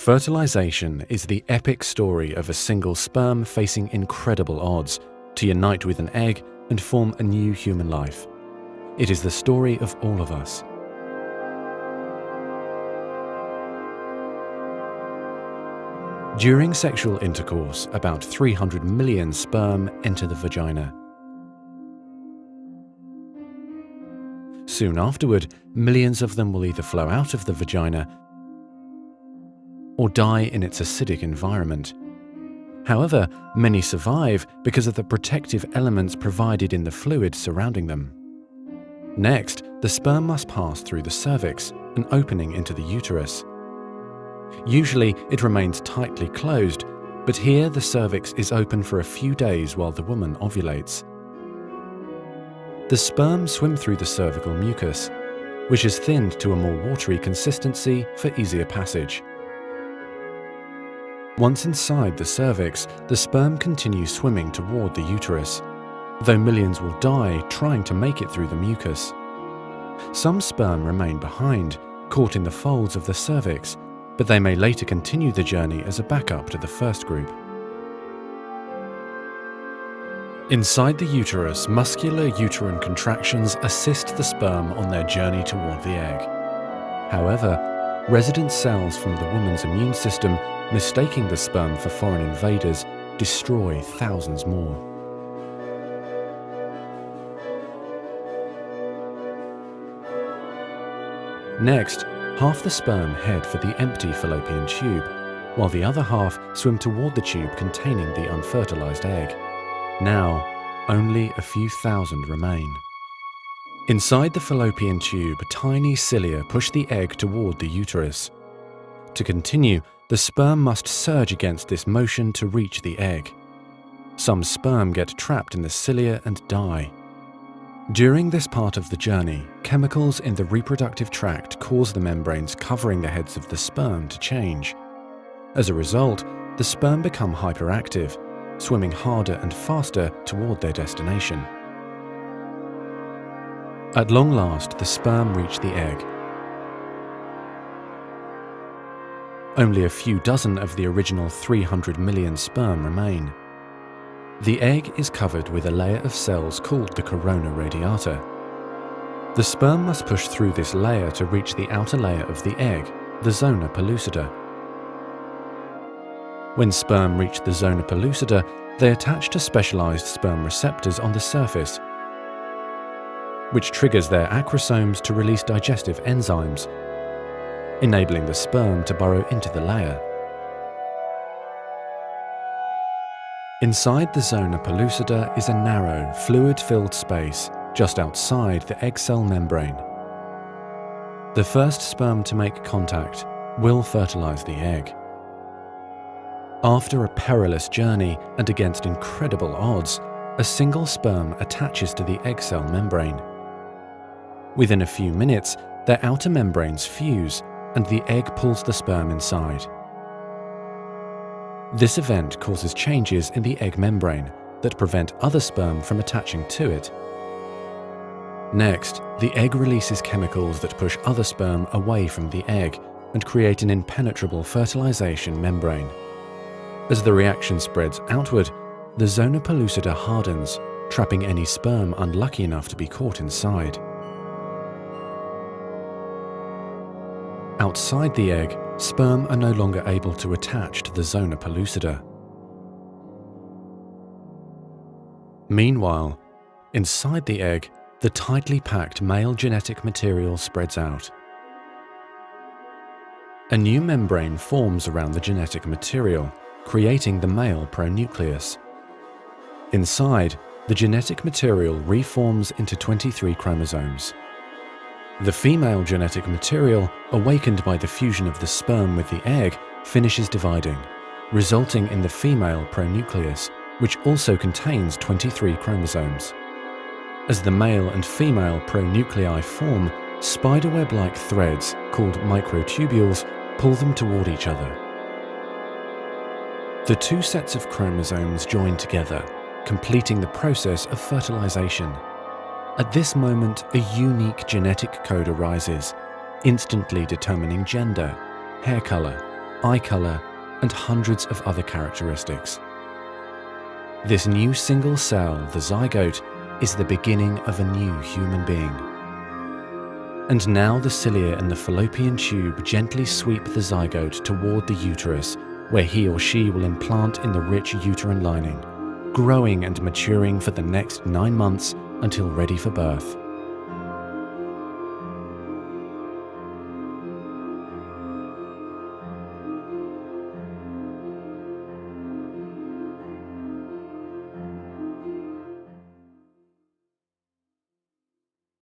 Fertilization is the epic story of a single sperm facing incredible odds to unite with an egg and form a new human life. It is the story of all of us. During sexual intercourse, about 300 million sperm enter the vagina. Soon afterward, millions of them will either flow out of the vagina or die in its acidic environment. However, many survive because of the protective elements provided in the fluid surrounding them. Next, the sperm must pass through the cervix, an opening into the uterus. Usually, it remains tightly closed, but here the cervix is open for a few days while the woman ovulates. The sperm swim through the cervical mucus, which is thinned to a more watery consistency for easier passage. Once inside the cervix, the sperm continues swimming toward the uterus, though millions will die trying to make it through the mucus. Some sperm remain behind, caught in the folds of the cervix, but they may later continue the journey as a backup to the first group. Inside the uterus, muscular uterine contractions assist the sperm on their journey toward the egg. However, resident cells from the woman's immune system, mistaking the sperm for foreign invaders, destroy thousands more. Next, half the sperm head for the empty fallopian tube, while the other half swim toward the tube containing the unfertilized egg. Now, only a few thousand remain. Inside the fallopian tube, tiny cilia push the egg toward the uterus. To continue, the sperm must surge against this motion to reach the egg. Some sperm get trapped in the cilia and die. During this part of the journey, chemicals in the reproductive tract cause the membranes covering the heads of the sperm to change. As a result, the sperm become hyperactive, swimming harder and faster toward their destination. At long last, the sperm reach the egg. Only a few dozen of the original 300 million sperm remain. The egg is covered with a layer of cells called the corona radiata. The sperm must push through this layer to reach the outer layer of the egg, the zona pellucida. When sperm reach the zona pellucida, they attach to specialized sperm receptors on the surface, which triggers their acrosomes to release digestive enzymes, enabling the sperm to burrow into the layer. Inside the zona pellucida is a narrow, fluid-filled space just outside the egg cell membrane. The first sperm to make contact will fertilize the egg. After a perilous journey and against incredible odds, a single sperm attaches to the egg cell membrane. Within a few minutes, their outer membranes fuse and the egg pulls the sperm inside. This event causes changes in the egg membrane that prevent other sperm from attaching to it. Next, the egg releases chemicals that push other sperm away from the egg and create an impenetrable fertilization membrane. As the reaction spreads outward, the zona pellucida hardens, trapping any sperm unlucky enough to be caught inside. Outside the egg, sperm are no longer able to attach to the zona pellucida. Meanwhile, inside the egg, the tightly packed male genetic material spreads out. A new membrane forms around the genetic material, creating the male pronucleus. Inside, the genetic material reforms into 23 chromosomes. The female genetic material, awakened by the fusion of the sperm with the egg, finishes dividing, resulting in the female pronucleus, which also contains 23 chromosomes. As the male and female pronuclei form, spiderweb-like threads, called microtubules, pull them toward each other. The two sets of chromosomes join together, completing the process of fertilization. At this moment, a unique genetic code arises, instantly determining gender, hair color, eye color, and hundreds of other characteristics. This new single cell, the zygote, is the beginning of a new human being. And now the cilia in the fallopian tube gently sweep the zygote toward the uterus, where he or she will implant in the rich uterine lining, growing and maturing for the next 9 months until ready for birth.